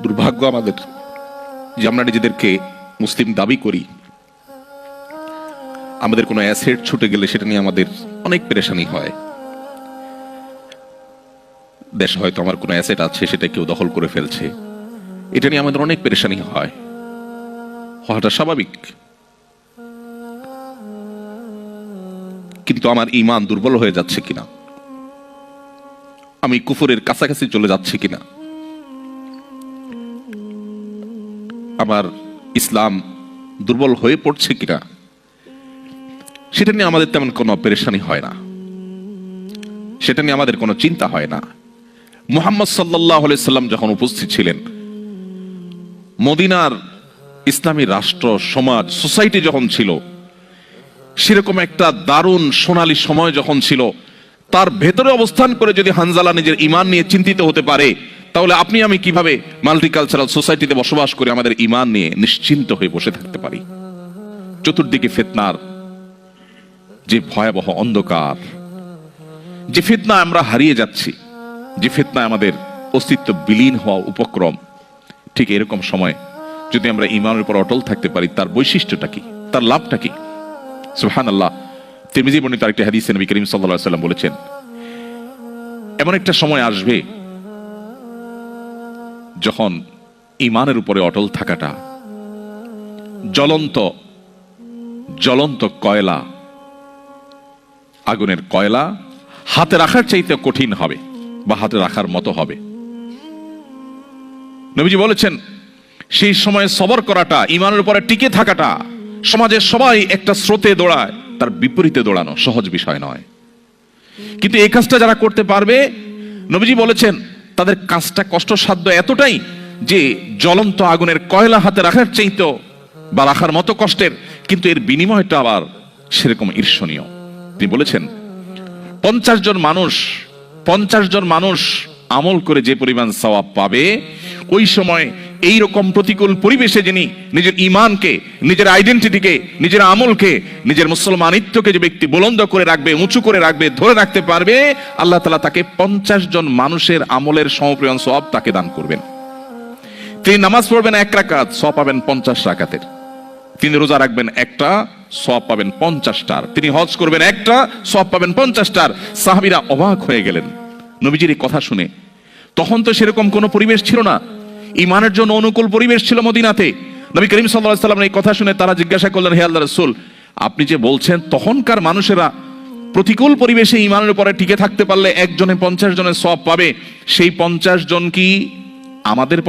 দুর্ভাগ্য আমাদের যে আমরা নিজেদেরকে মুসলিম দাবি করি, আমাদের কোনো অ্যাসেট ছুটে গেলে সেটা নিয়ে আমাদের অনেক পেরেশানি হয়। দেশে হয়তো আমার কোনো অ্যাসেট আছে, সেটা কেউ দখল করে ফেলছে, এটা নিয়ে আমাদের অনেক পেরেশানি হয়, হওয়াটা স্বাভাবিক। কিন্তু আমার ঈমান দুর্বল হয়ে যাচ্ছে কিনা, আমি কুফরের কাছাকাছি চলে যাচ্ছে কিনা, আমার ইসলাম দুর্বল হয়ে পড়ছে কিনা, সেটা নিয়ে আমাদের তেমন কোনো পেরেশানি হয় না, সেটা নিয়ে আমাদের কোনো চিন্তা হয় না। মুহাম্মদ সাল্লাল্লাহু আলাইহি সাল্লাম যখন উপস্থিত ছিলেন, মদিনার ইসলামী রাষ্ট্র, সমাজ, সোসাইটি যখন ছিল, সেরকম একটা দারুণ সোনালী সময় যখন ছিল, তার ভেতরে অবস্থান করে যদি হানজালা নিজের ঈমান নিয়ে চিন্তিত হতে পারে, তাহলে আপনি আমি কিভাবে মাল্টিকালচারাল সোসাইটিতে বসবাস করে আমাদের ঈমান নিয়ে নিশ্চিন্ত হয়ে বসে থাকতে পারি? চতুর্দিকে ফিতনার যে ভয়াবহ অন্ধকার, যে ফিতনায় আমরা হারিয়ে যাচ্ছি, যে ফিতনায় আমাদের অস্তিত্ব বিলীন হওয়া উপক্রম, ঠিক এরকম সময় যদি আমরা ঈমানের উপর অটল থাকতে পারি, তার বৈশিষ্ট্যটা কি, তার লাভটা কি? সুবহানাল্লাহ। তিরমিজি বর্ণিত আরেকটি হাদিসে নবী করিম সাল্লাল্লাহু আলাইহি ওয়াসাল্লাম বলেছেন, এমন একটা সময় আসবে যখন ঈমানের উপরে অটল থাকাটা জ্বলন্ত কয়লা, আগুনের কয়লা হাতে রাখার চাইতে কঠিন হবে, বা হাতে রাখার মতো হবে। নবীজি বলেছেন, সেই সময় সবর করাটা, ঈমানের উপরে টিকে থাকাটা, সমাজের সবাই একটা স্রোতে দৌড়ায়, তার বিপরীতে দৌড়ানো সহজ বিষয় নয়। কিন্তু এই কাজটা যারা করতে পারবে, নবীজি বলেছেন তাদের কাজটা কষ্টসাধ্য এতটাই যে জ্বলন্ত আগুনের কয়লা হাতে রাখার চাইতো বা রাখার মতো কষ্টের, কিন্তু এর বিনিময়টা আবার সেরকম ঈর্ষণীয়। তিনি বলেছেন 50 জন মানুষ আমল করে যে পরিমাণ সওয়াব পাবে, ওই সময় এই রকম প্রতিকূল পরিবেশে যিনি নিজের ঈমানকে, নিজের আইডেন্টিটিকে, নিজের আমলকে, নিজের মুসলমানিত্বকে যে ব্যক্তি বুলন্দ করে রাখবে, উঁচু করে রাখবে, ধরে রাখতে পারবে, আল্লাহ তাআলা তাকে 50 জন মানুষের আমলের সমপরিমাণ সওয়াব তাকে দান করবেন। তিনি নামাজ পড়বেন 1 রাকাত, সওয়াব পাবেন 50 রাকাতের। তিনি রোজা রাখবেন একটা, সওয়াব পাবেন 50টার। তিনি হজ করবেন একটা, সওয়াব পাবেন 50টার। সাহাবীরা অবাক হয়ে গেলেন নবীজির এই কথা শুনে। তখন তো সেরকম কোনো পরিবেশ ছিল না, ঈমানের জন্য অনুকূল পরিবেশ ছিল মদিনাতে। নবী করিম সাল্লাল্লাহু আলাইহি ওয়াসাল্লামের এই কথা শুনে তারা জিজ্ঞাসা করলেন, হে আল্লাহর রাসূল, আপনি যে বলছেন তখনকার মানুষেরা প্রতিকূল পরিবেশে ঈমানের উপরে টিকে থাকতে পারলে একজনে 50 জনের সওয়াব পাবে, সেই 50 জন কি আমাদের